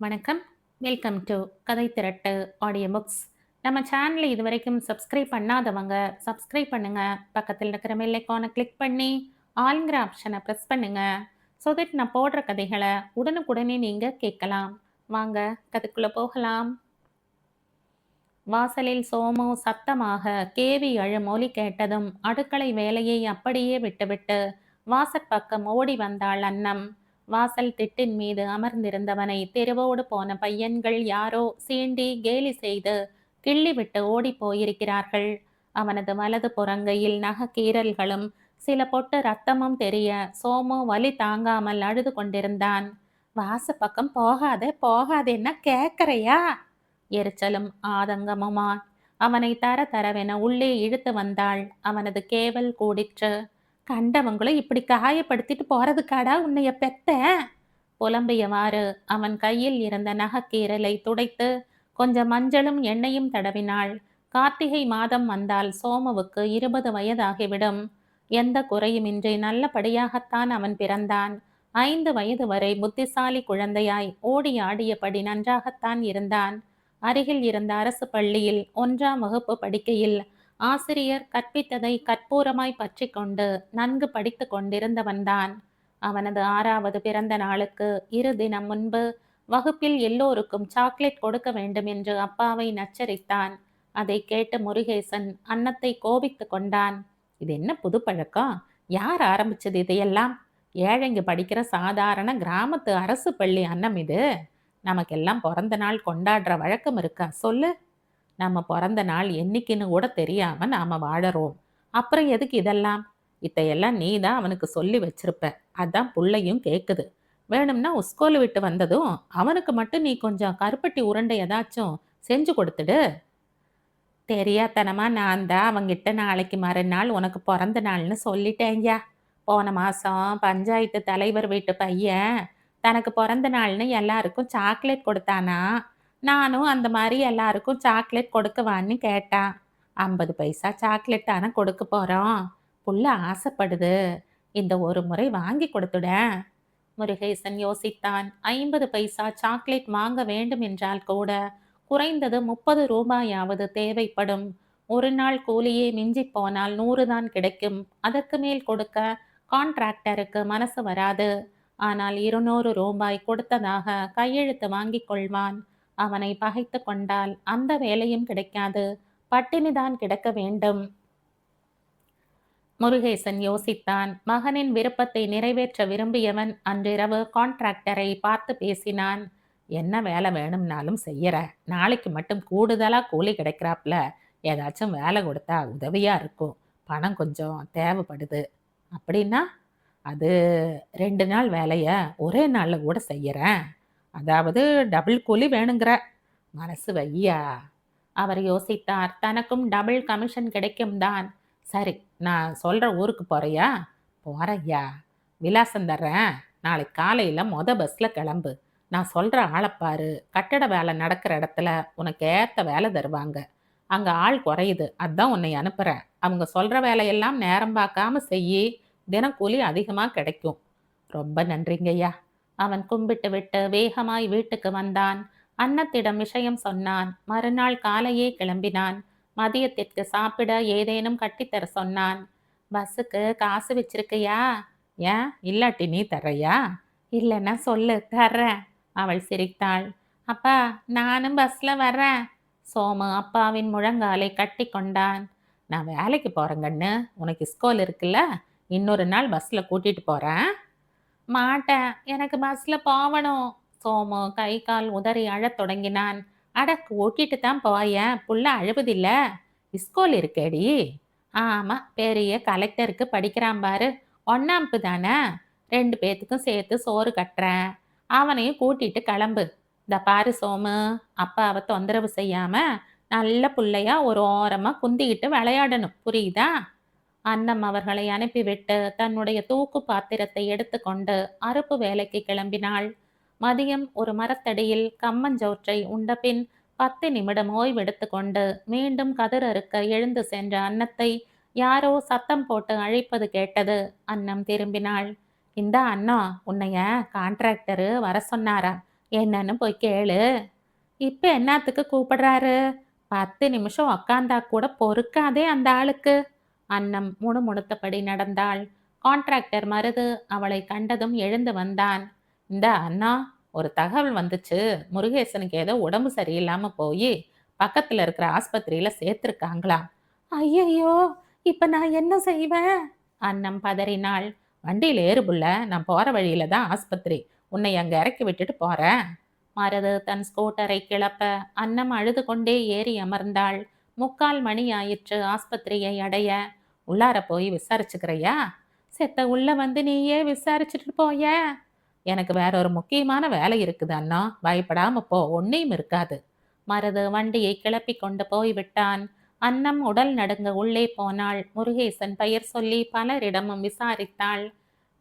வணக்கம். Welcome to கதை திரட்டு audio books. நம்ம சேனலை இதுவரைக்கும் சப்ஸ்கிரைப் பண்ணாதவங்க சப்ஸ்கிரைப் பண்ணுங்க. பக்கத்தில் இருக்கிற பெல் ஐகானை கிளிக் பண்ணி ஆல்ங்கிற ஆப்ஷனை ப்ரெஸ் பண்ணுங்க. ஸோ தட் நான் போடுற கதைகளை உடனுக்குடனே நீங்க கேட்கலாம். வாங்க கதைக்குள்ள போகலாம். வாசலில் சோமு சத்தமாக கேவி அழும் ஒலி கேட்டதும் அடுக்களை வேலையை அப்படியே விட்டுவிட்டு வாசற்பக்கம் ஓடி வந்தாள் அன்னம். வாசல் திட்டின் மீது அமர்ந்திருந்தவனை தெருவோடு போன பையன்கள் யாரோ சீண்டி கேலி செய்து கிள்ளிவிட்டு ஓடி போயிருக்கிறார்கள். அவனது வலது புறங்கையில் நகக்கீறல்களும் சில பொட்டு ரத்தமும் தெரிய சோமு வலி தாங்காமல் அழுது கொண்டிருந்தான். வாசப்பக்கம் போகாதே போகாதேன்னா கேட்கறையா? எரிச்சலும் ஆதங்கமுமா அவனை தர தரவென உள்ளே இழுத்து வந்தாள். அவனது கேவல் கூடிற்று. கண்டவங்களும் இப்படி காயப்படுத்திட்டு போறதுக்காடா உன்னைய பெத்த? புலம்பியவாறு அவன் கையில் இருந்த நகக்கீரலை துடைத்து கொஞ்சம் மஞ்சளும் எண்ணெயும் தடவினாள். கார்த்திகை மாதம் வந்தால் சோமுவுக்கு 20 வயதாகிவிடும். எந்த குறையுமின்றி நல்லபடியாகத்தான் அவன் பிறந்தான். 5 வயது வரை புத்திசாலி குழந்தையாய் ஓடி ஆடியபடி நன்றாகத்தான் இருந்தான். அருகில் இருந்த அரசு பள்ளியில் 1ஆம் வகுப்பு படிக்கையில் ஆசிரியர் கற்பித்ததை கற்பூரமாய் பற்றி கொண்டு நன்கு படித்து கொண்டிருந்தவன்தான். அவனது 6வது பிறந்த நாளுக்கு 2 தினம் முன்பு வகுப்பில் எல்லோருக்கும் சாக்லேட் கொடுக்க வேண்டும் என்று அப்பாவை நச்சரித்தான். அதை கேட்டு முருகேசன் அன்னத்தை கோபித்து கொண்டான். இது என்ன புது பழக்கம்? யார் ஆரம்பிச்சது இதையெல்லாம்? ஏழைங்க படிக்கிற சாதாரண கிராமத்து அரசு பள்ளி அன்னம் இது. நமக்கெல்லாம் பிறந்த நாள் கொண்டாடுற வழக்கம் இருக்கா சொல்லு? நம்ம பிறந்த நாள் என்னைக்குன்னு கூட தெரியாம நாம வாழறோம். அப்புறம் எதுக்கு இதெல்லாம்? இதையெல்லாம் நீ தான் அவனுக்கு சொல்லி வச்சிருப்ப. அதான் புள்ளையும் கேக்குது. வேணும்னா ஸ்கூல் விட்டு வந்ததும் அவனுக்கு மட்டும் நீ கொஞ்சம் கருப்பட்டி உருண்டை ஏதாச்சும் செஞ்சு கொடுத்துடு. தெரியாதனமா நான் தான் அவங்கிட்ட நாளைக்கு மறுநாள் உனக்கு பிறந்த நாள்னு சொல்லிட்டேன்யா. போன மாசம் பஞ்சாயத்து தலைவர் வீட்டு பையன் தனக்கு பிறந்த நாள்னு எல்லாருக்கும் சாக்லேட் கொடுத்தானா. நானும் அந்த மாதிரி எல்லாருக்கும் சாக்லேட் கொடுக்கவான்னு கேட்டான். 50 பைசா சாக்லேட் தானே கொடுக்க போறோம். புள்ள ஆசைப்படுது. இந்த ஒரு முறை வாங்கி கொடுத்துடேன். முருகேசன் யோசித்தான். 50 பைசா சாக்லேட் வாங்க வேண்டும் என்றால் கூட குறைந்தது 30 ரூபாயாவது தேவைப்படும். ஒரு நாள் கூலியே மிஞ்சி போனால் 100 தான் கிடைக்கும். அதற்கு மேல் கொடுக்க கான்ட்ராக்டருக்கு மனசு வராது. ஆனால் 200 ரூபாய் கொடுத்ததாக கையெழுத்து வாங்கிக் கொள்வான். அவனை பகைத்து கொண்டால் அந்த வேலையும் கிடைக்காது. பட்டினிதான் கிடக்க வேண்டும். முருகேசன் யோசித்தான். மகனின் விருப்பத்தை நிறைவேற்ற விரும்பியவன் அன்றிரவு கான்ட்ராக்டரை பார்த்து பேசினான். என்ன வேலை வேணும்னாலும் செய்யற. நாளைக்கு மட்டும் கூடுதலா கூலி கிடைக்கிறாப்ல ஏதாச்சும் வேலை கொடுத்தா உதவியா இருக்கும். பணம் கொஞ்சம் தேவைப்படுது. அப்படின்னா அது 2 நாள் வேலைய ஒரே நாள்ல கூட செய்யறேன். அதாவது டபுள் கூலி வேணுங்கிற. மனசு வையா. அவர் யோசித்தார். தனக்கும் டபுள் கமிஷன் கிடைக்கும் தான். சரி, நான் சொல்ற ஊருக்கு போறியா? போறையா. விலாசம் தர்றேன். நாளைக்கு காலையில பஸ்ல கிளம்பு. நான் சொல்ற ஆளைப்பாரு. கட்டட வேலை நடக்கிற இடத்துல உனக்கு ஏத்த வேலை தருவாங்க. அங்க ஆள் குறையுது. அதான் உன்னை அனுப்புறேன். அவங்க சொல்ற வேலையெல்லாம் நேரம் பார்க்காம செய்யி. தினக்கூலி அதிகமா கிடைக்கும். ரொம்ப நன்றிங்கய்யா. அவன் கும்பிட்டு விட்டு வேகமாய் வீட்டுக்கு வந்தான். அன்னத்திடம் விஷயம் சொன்னான். மறுநாள் காலையே கிளம்பினான். மதியத்திற்கு சாப்பிட ஏதேனும் கட்டித்தர சொன்னான். பஸ்ஸுக்கு காசு வச்சிருக்கையா? ஏன் இல்லாட்டி நீ தர்றையா? இல்லைன்னா சொல்லு தர்றேன். அவள் சிரித்தாள். அப்பா, நானும் பஸ்ல வர்றேன். சோமு அப்பாவின் முழங்காலை கட்டி கொண்டான். நான் வேலைக்கு போறேங்கண்ணு. உனக்கு ஸ்கூல் இருக்குல்ல, இன்னொரு நாள் பஸ்ல கூட்டிட்டு போறேன். மாட்டேன், எனக்கு பஸ்ல போகணும். சோமு கை கால் உதறி அழத் தொடங்கினான். அட கூட்டிட்டு தான் போயேன், புள்ள அழுவதில்ல. ஸ்கூல் இருக்கேடி. ஆமா, பெரிய கலெக்டருக்கு படிக்கிறான் பாரு. ஒன்னாம்ப்பு தானே. 2 பேத்துக்கும் சேர்த்து சோறு கட்டுறேன். அவனையும் கூட்டிட்டு கிளம்பு. இந்த பாரு சோமு, அப்பாவை தொந்தரவு செய்யாம நல்ல புள்ளையா ஒரு ஓரமா குந்திக்கிட்டு விளையாடணும், புரியுதா? அன்னம் அவர்களை அனுப்பிவிட்டு தன்னுடைய தூக்கு பாத்திரத்தை எடுத்துக்கொண்டு அறுப்பு வேலைக்கு கிளம்பினாள். மதியம் ஒரு மரத்தடியில் கம்மஞ்சோற்றை உண்டபின் 10 நிமிடம் ஓய்வெடுத்து கொண்டு மீண்டும் கதிர் அறுக்க எழுந்து சென்ற அன்னத்தை யாரோ சத்தம் போட்டு அழைப்பது கேட்டது. அன்னம் திரும்பினாள். இந்த அண்ணா உன்னைய கான்ட்ராக்டரு வர சொன்னாரா? என்னன்னு போய் கேளு. இப்ப என்னாத்துக்கு கூப்பிடுறாரு? 10 நிமிஷம் உக்காந்தா கூட பொறுக்காதே அந்த ஆளுக்கு. அன்னம் முணுமுணுத்தபடி நடந்தாள். கான்ட்ராக்டர் மருது அவளை கண்டதும் எழுந்து வந்தான். இந்தா அண்ணா, ஒரு தகவல் வந்துச்சு. முருகேசனுக்கு ஏதோ உடம்பு சரியில்லாம போய் பக்கத்துல இருக்கிற ஆஸ்பத்திரியில சேர்த்திருக்காங்களாம். ஐயையோ! இப்ப நான் என்ன செய்வேன்? அன்னம் பதறினாள். வண்டியில ஏறு புள்ள. நான் போற வழியில தான் ஆஸ்பத்திரி. உன்னை அங்க இறக்கி விட்டுட்டு போறேன். மருது தன் ஸ்கூட்டரை கிளப்ப அன்னம் அழுது கொண்டே ஏறி அமர்ந்தாள். 3/4 மணி ஆயிற்று ஆஸ்பத்திரியை அடைய. உள்ளார போய் விசாரிச்சுக்கிறையா? செத்த உள்ள வந்து நீயே விசாரிச்சுட்டு போய. எனக்கு வேற ஒரு முக்கியமான வேலை இருக்குது அண்ணா. பயப்படாம போ, ஒன்னையும் இருக்காது. மருது வண்டியை கிளப்பி கொண்டு போய்விட்டான். அன்னம் உடல் நடுங்க உள்ளே போனாள். முருகேசன் பெயர் சொல்லி பலரிடமும் விசாரித்தாள்.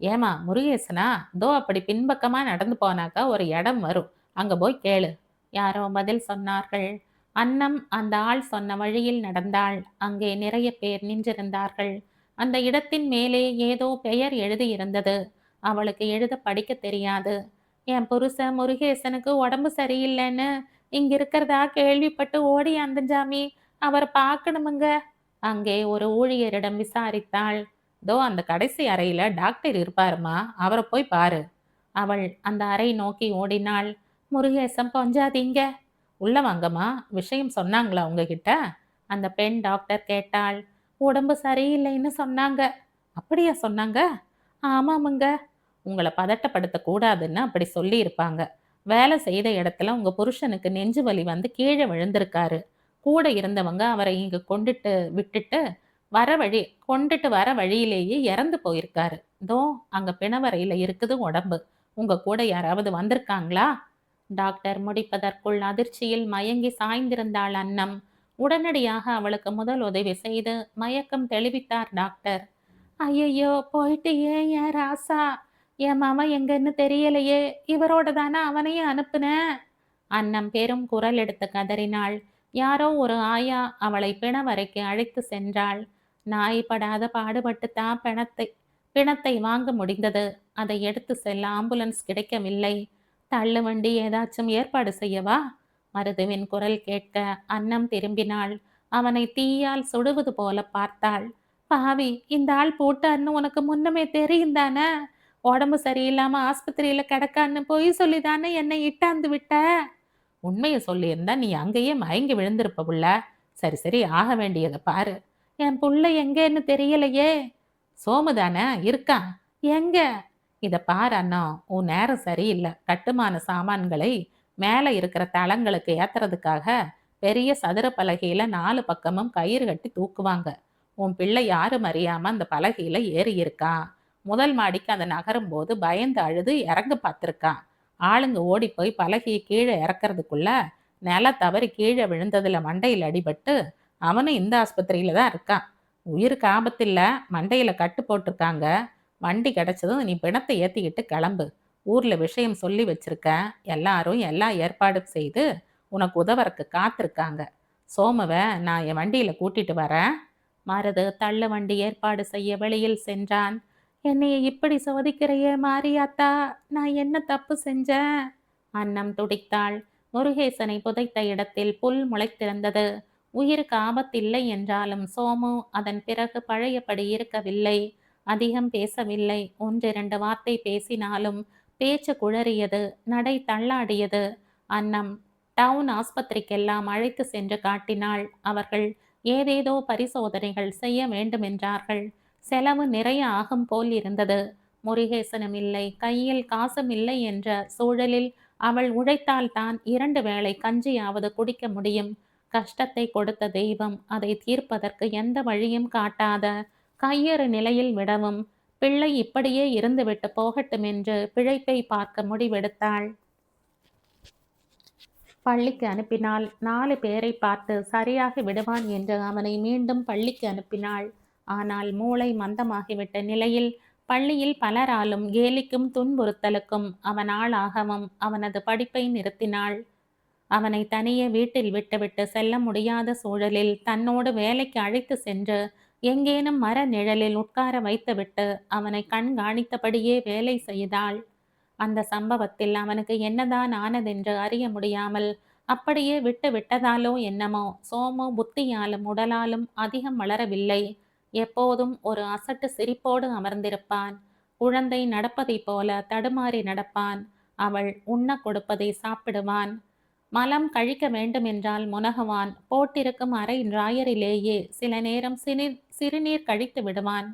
ஏமா முருகேசனா? தோ அப்படி பின்பக்கமா நடந்து போனாக்கா ஒரு இடம் வரும், அங்க போய் கேளு. யாரோ பதில் சொன்னார்கள். அன்னம் அந்த ஆள் சொன்ன வழியில் நடந்தாள். அங்கே நிறைய பேர் நின்றிருந்தார்கள். அந்த இடத்தின் மேலே ஏதோ பெயர் எழுதியிருந்தது. அவளுக்கு எழுத படிக்க தெரியாது. என் புருஷன் முருகேசனுக்கு உடம்பு சரியில்லைன்னு இங்க இருக்கிறதா கேள்விப்பட்டு ஓடி அந்தஞ்சாமி. அவரை பார்க்கணுமுங்க. அங்கே ஒரு ஊழியரிடம் விசாரித்தாள். தோ அந்த கடைசி அறையில டாக்டர் இருப்பாருமா, அவரை போய் பாரு. அவள் அந்த அறை நோக்கி ஓடினாள். முருகேசன் பொஞ்சாதீங்க. உள்ள வாங்கம்மா. விஷயம் சொன்னாங்களா உங்ககிட்ட? அந்த பெண் டாக்டர் கேட்டாள். உடம்பு சரியில்லைன்னு சொன்னாங்க. அப்படியா சொன்னாங்க? ஆமாமுங்க. உங்களை பதட்டப்படுத்த கூடாதுன்னு அப்படி சொல்லி இருப்பாங்க. வேலை செய்த இடத்துல உங்க புருஷனுக்கு நெஞ்சு வலி வந்து கீழே விழுந்திருக்காரு. கூட இருந்தவங்க அவரை இங்க கொண்டுட்டு வர வழியிலேயே இறந்து போயிருக்காரு. தோ அங்க பிணவரையில இருக்குது உடம்பு. உங்க கூட யாராவது வந்திருக்காங்களா? டாக்டர் முடிப்பதற்குள் அதிர்ச்சியில் மயங்கி சாய்ந்திருந்தாள் அன்னம். உடனடியாக அவளுக்கு முதல் உதவி செய்து மயக்கம் தெளிவித்தார் டாக்டர். ஐயையோ போயிட்டியே என் ராசா. என் மாமா எங்கன்னு தெரியலையே. இவரோட தானே அவனையும் அனுப்புனேன். அன்னம் பெரும் குரல் எடுத்து கதறினாள். யாரோ ஒரு ஆயா அவளை பிணவறைக்கு அழைத்து சென்றாள். நாய் படாத பாடுபட்டுத்தான் பிணத்தை வாங்க முடிந்தது. அதை எடுத்து செல்ல ஆம்புலன்ஸ் கிடைக்கவில்லை. தள்ளு வண்டி ஏதாச்சும் ஏற்பாடு செய்யவா? மருதுவின் குரல் கேட்க அன்னம் திரும்பினாள். அவனை தீயால் சுடுவது போல பார்த்தாள். பாவி, இந்த ஆள் போட்டான்னு உனக்கு முன்னமே தெரியும் தானே? உடம்பு சரியில்லாம ஆஸ்பத்திரியில கிடக்கான்னு பொய் சொல்லிதானே என்னை இட்டாந்து விட்ட. உண்மையை சொல்லியிருந்தா நீ அங்கேயே மயங்கி விழுந்திருப்ப புள்ள. சரி சரி, ஆக வேண்டியதை பாரு. என் புள்ள எங்கன்னு தெரியலையே. சோமுதானே இருக்கான். எங்க? இத பாரு அண்ணா, உன் நேரம் சரியில்லை. கட்டுமான சாமான்களை மேலே இருக்கிற தளங்களுக்கு ஏத்துறதுக்காக பெரிய சதுர பலகையில 4 பக்கமும் கயிறு கட்டி தூக்குவாங்க. உன் பிள்ளை யாரும் அறியாம அந்த பலகையில ஏறி இருக்கான். முதல் மாடிக்கு அந்த நகரும் போது பயந்து அழுது இறங்க பார்த்திருக்கான். ஆளுங்க ஓடி போய் பலகையை கீழே இறக்கறதுக்குள்ள நில தவறி கீழே விழுந்ததுல மண்டையில் அடிபட்டு அவனும் இந்த ஆஸ்பத்திரியில தான் இருக்கான். உயிருக்கு ஆபத்தில்ல, மண்டையில கட்டு போட்டிருக்காங்க. வண்டி கிடைச்சதும் நீ பிணத்தை ஏத்திக்கிட்டு கிளம்பு. ஊர்ல விஷயம் சொல்லி வச்சிருக்க. எல்லாரும் எல்லா ஏற்பாடும் செய்து உனக்கு உதவறக்கு காத்திருக்காங்க. சோமுவை நான் என் வண்டியில கூட்டிட்டு வரேன். மருது தள்ளு வண்டி ஏற்பாடு செய்ய வெளியில் சென்றான். என்னைய இப்படி சோதிக்கிறையே மாரியாத்தா, நான் என்ன தப்பு செஞ்சேன்? அன்னம் துடித்தாள். முருகேசனை புதைத்த இடத்தில் புல் முளைத்திருந்தது. உயிருக்கு ஆபத்தில்லை என்றாலும் சோமு அதன் பிறகு பழையபடி இருக்கவில்லை. அதிகம் பேசவில்லை. 1-2 வார்த்தை பேசினாலும் பேச்சு குழறியது. நடை தள்ளாடியது. அன்னம் டவுன் ஆஸ்பத்திரிக்கெல்லாம் அழைத்து சென்று காட்டினாள். அவர்கள் ஏதேதோ பரிசோதனைகள் செய்ய வேண்டுமென்றார்கள். செலவு நிறைய ஆகும் போல் இருந்தது. முருகேசனும் இல்லை, கையில் காசும் இல்லை என்ற சூழலில் அவள் உழைத்தால்தான் 2 வேளை கஞ்சியாவது குடிக்க முடியும். கஷ்டத்தை கொடுத்த தெய்வம் அதை தீர்ப்பதற்கு எந்த வழியும் காட்டாத கையறு நிலையில் விடவும், பிள்ளை இப்படியே இருந்துவிட்டு போகட்டும் என்று பிழைப்பை பார்க்க முடிவெடுத்தாள். பள்ளிக்கு அனுப்பினாள். 4 பேரை பார்த்து சரியாகி விடுவான் என்று அவனை மீண்டும் பள்ளிக்கு அனுப்பினாள். ஆனால் மூளை மந்தமாகிவிட்ட நிலையில் பள்ளியில் பலராலும் கேலிக்கும் துன்புறுத்தலுக்கும் அவன் ஆளாகவும் அவனது படிப்பை நிறுத்தினாள். அவனை தனியே வீட்டில் விட்டுவிட்டு செல்ல முடியாத சூழலில் தன்னோடு வேலைக்கு அழைத்து சென்று எங்கேனும் மர நிழலில் உட்கார வைத்துவிட்டு அவனை கண்காணித்தபடியே வேலை செய்தாள். அந்த சம்பவத்தில் அவனுக்கு என்னதான் ஆனதென்று அறிய முடியாமல் அப்படியே விட்டு விட்டதாலோ என்னமோ சோமு புத்தியாலும் உடலாலும் அதிகம் வளரவில்லை. எப்போதும் ஒரு அசட்டு சிரிப்போடு அமர்ந்திருப்பான். குழந்தை நடப்பதைப் போல தடுமாறி நடப்பான். அவள் உண்ணக் கொடுப்பதை சாப்பிடுவான். மலம் கழிக்க வேண்டுமென்றால் முனகுவான். போட்டிருக்கும் அரை டிராயரிலேயே சில நேரம் சிறுநீர் கழித்து விடுவான்.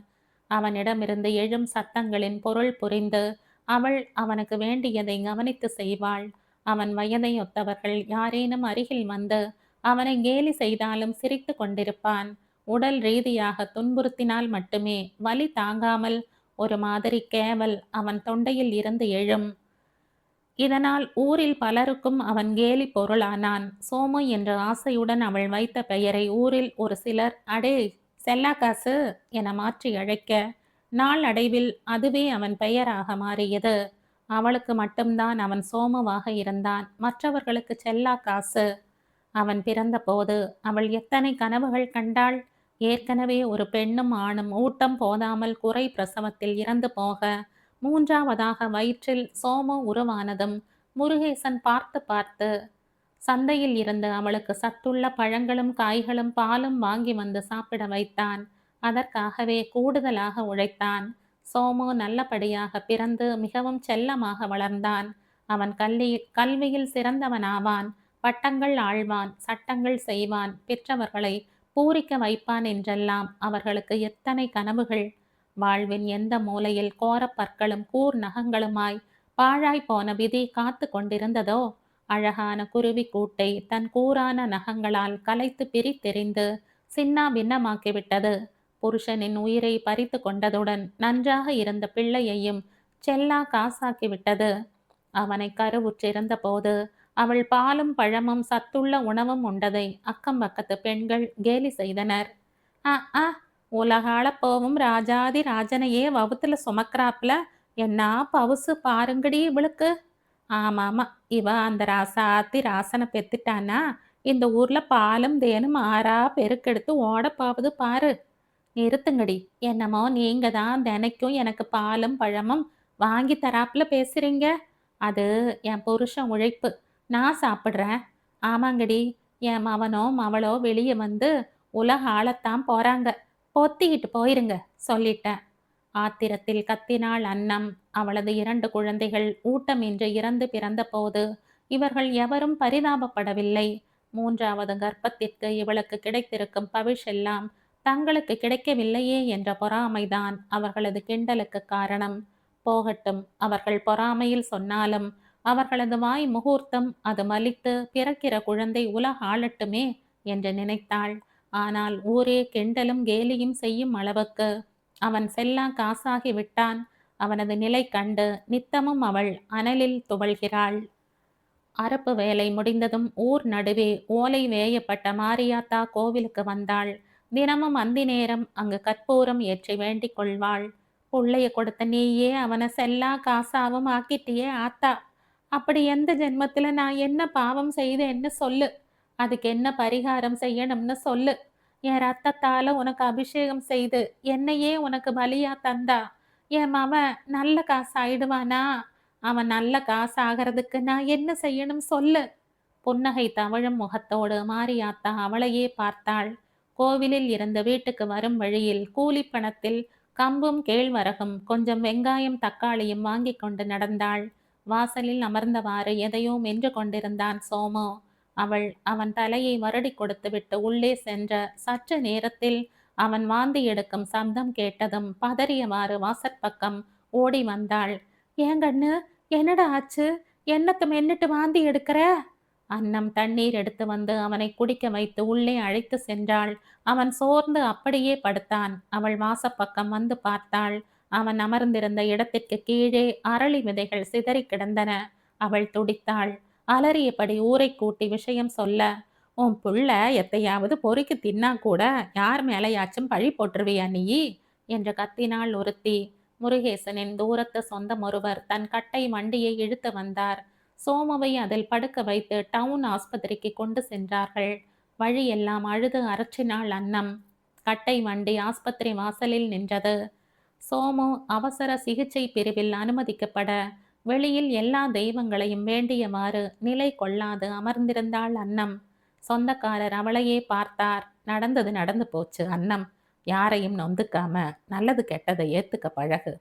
அவனிடமிருந்து எழும் சத்தங்களின் பொருள் புரிந்து அவள் அவனுக்கு வேண்டியதை கவனித்து செய்வாள். அவன் வயதையொத்தவர்கள் யாரேனும் அருகில் வந்து அவனை கேலி செய்தாலும் சிரித்து கொண்டிருப்பான். உடல் ரீதியாக துன்புறுத்தினால் மட்டுமே வலி தாங்காமல் ஒரு மாதிரி கேவல் அவன் தொண்டையில் இருந்து எழும். இதனால் ஊரில் பலருக்கும் அவன் கேலி பொருளானான். சோமு என்ற ஆசையுடன் அவள் வைத்த பெயரை ஊரில் ஒரு சிலர் அடே செல்லாக்காசு என மாற்றி அழைக்க, நாளடைவில் அதுவே அவன் பெயராக மாறியது. அவளுக்கு மட்டும்தான் அவன் சோமுவாக இருந்தான். மற்றவர்களுக்கு செல்லா காசு. அவன் பிறந்தபோது அவள் எத்தனை கனவுகள் கண்டாள். ஏற்கனவே ஒரு பெண்ணும் ஆணும் ஊட்டம் போதாமல் குறை பிரசவத்தில் இறந்து போக, மூன்றாவதாக வயிற்றில் சோமு உருவானதும் முருகேசன் பார்த்து பார்த்து சந்தையில் இருந்து அவளுக்கு சத்துள்ள பழங்களும் காய்களும் பாலும் வாங்கி வந்து சாப்பிட வைத்தான். அதற்காகவே கூடுதலாக உழைத்தான். சோமு நல்லபடியாக பிறந்து மிகவும் செல்லமாக வளர்ந்தான். அவன் கல்வியில் சிறந்தவனாவான். பட்டங்கள் ஆழ்வான், சட்டங்கள் செய்வான், பெற்றவர்களை பூரிக்க வைப்பான் என்றெல்லாம் அவர்களுக்கு எத்தனை கனவுகள். வாழ்வின் எந்த மூலையில் கோரப் பற்களும் கூர் நகங்களுமாய் பாழாய் போன விதி காத்து கொண்டிருந்ததோ, அழகான குருவி கூட்டை தன் கூரான நகங்களால் கலைத்து பிரித்தெறிந்து சின்னா பின்னமாக்கிவிட்டது. புருஷனின் உயிரை பறித்து கொண்டதுடன் நன்றாக இருந்த பிள்ளையையும் செல்லா காசாக்கிவிட்டது. அவனை கருவுற்றிருந்த போது அவள் பாலும் பழமும் சத்துள்ள உணவும் உண்டதை அக்கம் பக்கத்து பெண்கள் கேலி செய்தனர். ஆ ஆ உலகால போவும் ராஜாதி ராஜனையே வவுத்துல சுமக்கிறாப்புல என்ன பவுசு பாருங்கடி இவளுக்கு. ஆமாமா, இவ அந்த ராசாத்தி ராசனை பெத்துட்டானா இந்த ஊர்ல பாலும் தேனும் ஆறா பெருக்கெடுத்து ஓட போகுது பாரு. நிறுத்துங்கடி, என்னமோ நீங்க தான் தினைக்கும் எனக்கு பாலும் பழமும் வாங்கி தராப்புல பேசுறீங்க. அது என் புருஷன் உழைப்பு, நான் சாப்பிட்றேன். ஆமாங்கடி, என் மவனோ மவளோ வெளியே வந்து உலக ஆளத்தான் போறாங்க. பொத்திக்கிட்டு போயிருங்க சொல்லிட்டேன். ஆத்திரத்தில் கத்தினாள் அன்னம். அவளது 2 குழந்தைகள் ஊட்டமின்றி இறந்து பிறந்த போது இவர்கள் எவரும் பரிதாபப்படவில்லை. 3வது கர்ப்பத்திற்கு இவளுக்கு கிடைத்திருக்கும் பவிஷெல்லாம் தங்களுக்கு கிடைக்கவில்லையே என்ற பொறாமைதான் அவர்களது கிண்டலுக்கு காரணம். போகட்டும், அவர்கள் பொறாமையில் சொன்னாலும் அவர்களது வாய் முகூர்த்தம் அது மலித்து பிறக்கிற குழந்தை உலக ஆளட்டுமே என்று நினைத்தாள். ஆனால் ஊரே கிண்டலும் கேலியும் செய்யும் அளவுக்கு அவன் செல்லா காசாகி விட்டான். அவனது நிலை கண்டு நித்தமும் அவள் அனலில் துவள்கிறாள். அரப்பு வேலை முடிந்ததும் ஊர் நடுவே ஓலை வேயப்பட்ட மாரியாத்தா கோவிலுக்கு வந்தாள். தினமும் அந்தி நேரம் அங்கு கற்பூரம் ஏற்றி வேண்டிக் கொள்வாள். புள்ளைய கொடுத்த நீயே அவனை செல்லா காசாவும் ஆக்கிட்டியே ஆத்தா. அப்படி எந்த ஜென்மத்துல நான் என்ன பாவம் செய்தேன்னு சொல்லு. அதுக்கு என்ன பரிகாரம் செய்யணும்னு சொல்லு. என் ரத்தத்தால உனக்கு அபிஷேகம் செய்து என்னையே உனக்கு பலியா தந்தா என் மவன் நல்ல காசு ஆயிடுவானா? அவன் நல்ல காசு ஆகிறதுக்கு நான் என்ன செய்யணும் சொல்லு. புன்னகை தவழும் முகத்தோடு மாரியாத்தா அவளையே பார்த்தாள். கோவிலில் இருந்து வீட்டுக்கு வரும் வழியில் கூலிப்பணத்தில் கம்பும் கேழ்வரகும் கொஞ்சம் வெங்காயம் தக்காளியும் வாங்கி கொண்டு நடந்தாள். வாசலில் அமர்ந்தவாறு எதையோ மென்று கொண்டிருந்தான் சோமு. அவள் அவன் தலையை வருடி கொடுத்துவிட்டு உள்ளே சென்ற சற்று நேரத்தில் அவன் வாந்தி எடுக்கும் சப்தம் கேட்டதும் பதறியவாறு வாசற்பக்கம் ஓடி வந்தாள். ஏங்கண்ணு, என்னடா ஆச்சு? என்னத்தை மென்னுட்டு வாந்தி எடுக்கிற? அன்னம் தண்ணீர் எடுத்து வந்து அவனை குடிக்க வைத்து உள்ளே அழைத்து சென்றாள். அவன் சோர்ந்து அப்படியே படுத்தான். அவள் வாசப்பக்கம் வந்து பார்த்தாள். அவன் அமர்ந்திருந்த இடத்திற்கு கீழே அரளி விதைகள் சிதறி கிடந்தன. அவள் துடித்தாள். அலறியபடி ஊரை கூட்டி விஷயம் சொல்ல, உன் புள்ள எத்தையாவது பொறுக்கி தின்னா கூட யார் மேலையாச்சும் பழி போட்டுருவியா நீ என்று கத்தினாள் ஒருத்தி. முருகேசனின் தூரத்து சொந்தம் ஒருவர் தன் கட்டை வண்டியை இழுத்து வந்தார். சோமுவை அதில் படுக்க வைத்து டவுன் ஆஸ்பத்திரிக்கு கொண்டு சென்றார்கள். வழியெல்லாம் அழுது அரற்றினாள் அன்னம். கட்டை வண்டி ஆஸ்பத்திரி வாசலில் நின்றது. சோமு அவசர சிகிச்சை பிரிவில் அனுமதிக்கப்பட வெளியில் எல்லா தெய்வங்களையும் வேண்டியவாறு நிலை கொள்ளாது அமர்ந்திருந்தாள் அன்னம். சொந்தக்காரர் அவளையே பார்த்தார். நடந்தது நடந்து போச்சு அன்னம். யாரையும் நொந்துக்காம நல்லது கெட்டதை ஏத்துக்க பழகு.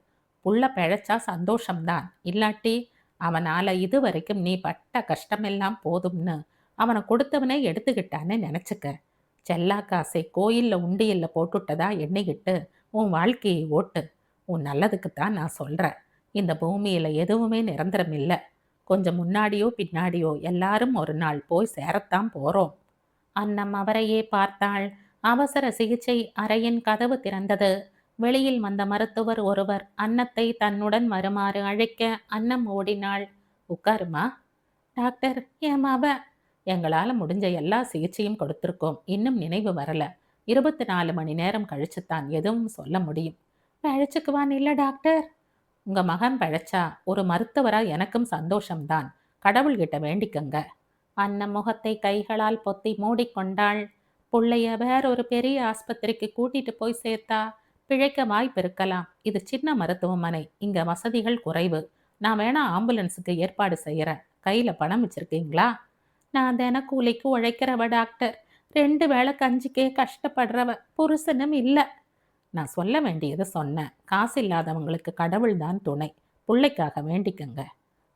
புள்ள பிழைச்சா சந்தோஷம்தான். இல்லாட்டி அவனால இதுவரைக்கும் நீ பட்ட கஷ்டமெல்லாம் போதும்னு அவனை கொடுத்தவனே எடுத்துக்கிட்டான்னு நினைச்சுக்க. செல்லா காசை கோயில்ல உண்டியல்ல போட்டுட்டதா எண்ணிக்கிட்டு உன் வாழ்க்கையை ஓட்டு. உன் நல்லதுக்குத்தான் நான் சொல்றேன். இந்த பூமியில எதுவுமே நிரந்தரம் இல்லை. கொஞ்சம் முன்னாடியோ பின்னாடியோ எல்லாரும் ஒரு நாள் போய் சேரத்தான் போறோம். அன்னம் அவரையே பார்த்தாள். அவசர சிகிச்சை அறையின் கதவு திறந்தது. வெளியில் வந்த மருத்துவர் ஒருவர் அன்னத்தை தன்னுடன் வருமாறு அழைக்க அன்னம் ஓடினாள். உட்காருமா. டாக்டர், என் மவ. எங்களால முடிஞ்ச எல்லா சிகிச்சையும் கொடுத்திருக்கோம். இன்னும் நினைவு வரல. 24 மணி நேரம் கழிச்சுத்தான் எதுவும் சொல்ல முடியும். பழச்சுக்குவான் இல்ல டாக்டர்? உங்க மகன் பழச்சா ஒரு மருத்துவரா எனக்கும் சந்தோஷம்தான். கடவுள்கிட்ட வேண்டிக்கங்க. அன்னம் முகத்தை கைகளால் பொத்தி மூடிக்கொண்டாள். புள்ளைய வேறொரு பெரிய ஆஸ்பத்திரிக்கு கூட்டிட்டு போய் சேர்த்தா பிழைக்க வாய்ப்பு இருக்கலாம். இது சின்ன மருத்துவமனை. இங்க வசதிகள் குறைவு. நான் வேணா ஆம்புலன்ஸுக்கு ஏற்பாடு செய்யறேன். கையில பணம் வச்சிருக்கீங்களா? நான் தினக்கூலிக்கு உழைக்கிறவ டாக்டர். 2 வேளை கஞ்சிக்கே கஷ்டப்படுறவ. புருஷனும் இல்ல. நான் சொல்ல வேண்டியது சொன்னேன். காசு இல்லாதவங்களுக்கு கடவுள் தான் துணை. புள்ளைக்காக வேண்டிக்கங்க.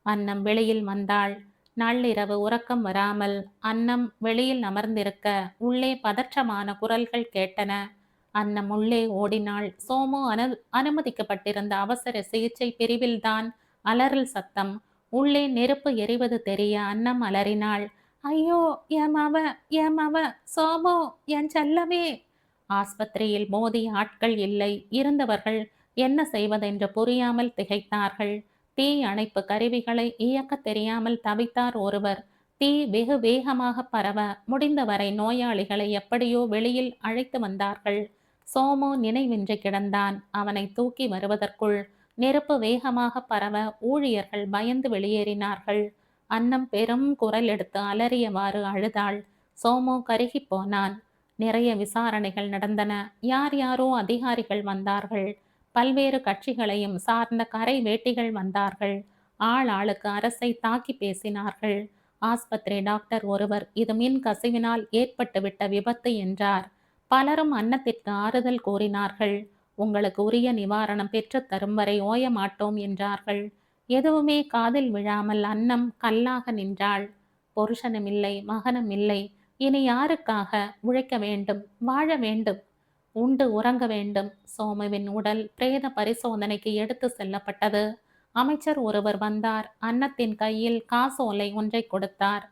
அன்னம் வெளியில் வந்தாள். நள்ளிரவு உறக்கம் வராமல் அன்னம் வெளியில் அமர்ந்திருக்க உள்ளே பதற்றமான குரல்கள் கேட்டன. அன்னம் உள்ளே ஓடினாள். சோமு அனுமதிக்கப்பட்டிருந்த அவசர சிகிச்சை பிரிவில்தான் அலறல் சத்தம். உள்ளே நெருப்பு எரிவது தெரிய அன்னம் அலறினாள். ஐயோ, என் மவ சோமு, என் செல்லமே. ஆஸ்பத்திரியில் மோதி ஆட்கள் இல்லை. இருந்தவர்கள் என்ன செய்வதென்று புரியாமல் திகைத்தார்கள். தீ அணைப்பு கருவிகளை இயக்க தெரியாமல் தவித்தார் ஒருவர். தீ வெகு வேகமாக பரவ முடிந்தவரை நோயாளிகளை எப்படியோ வெளியில் அழைத்து வந்தார்கள். சோமு நினைவின்றி கிடந்தான். அவனை தூக்கி வருவதற்குள் நெருப்பு வேகமாக பரவ ஊழியர்கள் பயந்து வெளியேறினார்கள். அன்னம் பெரும் குரல் எடுத்து அலறியவாறு அழுதாள். சோமு கருகி போனான். நிறைய விசாரணைகள் நடந்தன. யார் யாரோ அதிகாரிகள் வந்தார்கள். பல்வேறு கட்சிகளையும் சார்ந்த கரை வேட்டிகள் வந்தார்கள். ஆள் ஆளுக்கு அரசை தாக்கி பேசினார்கள். ஆஸ்பத்திரி டாக்டர் ஒருவர் இது மின் கசிவினால் ஏற்பட்டுவிட்ட விபத்து என்றார். பலரும் அன்னத்திற்கு ஆறுதல் கூறினார்கள். உங்களுக்கு உரிய நிவாரணம் பெற்று தரும் வரை ஓய மாட்டோம் என்றார்கள். எதுவுமே காதில் விழாமல் அன்னம் கல்லாக நின்றாள். புருஷனும் இல்லை, மகனும் இல்லை. இனி யாருக்காக உழைக்க வேண்டும், வாழ வேண்டும்? உண்டு உறங்க வேண்டும். சோமுவின் உடல் பிரேத பரிசோதனைக்கு எடுத்து செல்லப்பட்டது. அமைச்சர் ஒருவர் வந்தார். அன்னத்தின் கையில் காசோலை ஒன்றை கொடுத்தார்.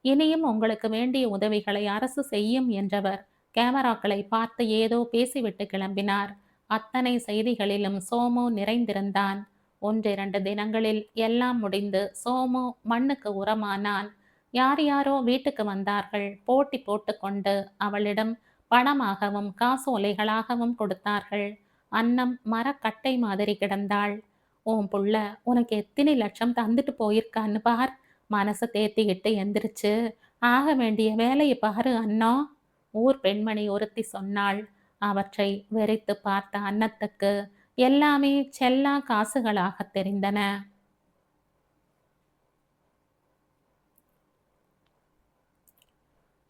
இனியும் உங்களுக்கு வேண்டிய உதவிகளை அரசு செய்யும் என்றவர் கேமராக்களை பார்த்து ஏதோ பேசிவிட்டு கிளம்பினார். அத்தனை செய்திகளிலும் சோமு நிறைந்திருந்தான். 1-2 தினங்களில் எல்லாம் முடிந்து சோமு மண்ணுக்கு உரமானான். யார் யாரோ வீட்டுக்கு வந்தார்கள். போட்டி போட்டுக்கொண்டு அவளிடம் பணமாகவும் காசோலைகளாகவும் கொடுத்தார்கள். அன்னம் மரக்கட்டை மாதிரி கிடந்தாள். உன் புள்ள உனக்கு எத்தனை லட்சம் தந்துட்டு போயிருக்கான்னு பார். மனசை தேத்திக்கிட்டு எந்திரிச்சு ஆக வேண்டிய வேலையை பாரு அண்ணா. ஊர் பெண்மணி ஒருத்தி சொன்னாள். அவற்றை வெறித்து பார்த்த அன்னத்துக்கு எல்லாமே செல்லா காசுகளாக தெரிந்தன.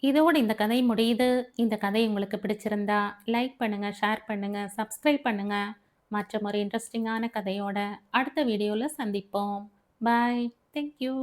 இதோடு இந்த கதை முடியுது. இந்த கதை உங்களுக்கு பிடிச்சிருந்தா லைக் பண்ணுங்க, ஷேர் பண்ணுங்க, சப்ஸ்கிரைப் பண்ணுங்க. மற்றும் ஒரு இன்ட்ரெஸ்டிங்கான கதையோட அடுத்த வீடியோவில் சந்திப்போம். பாய். தேங்க்யூ.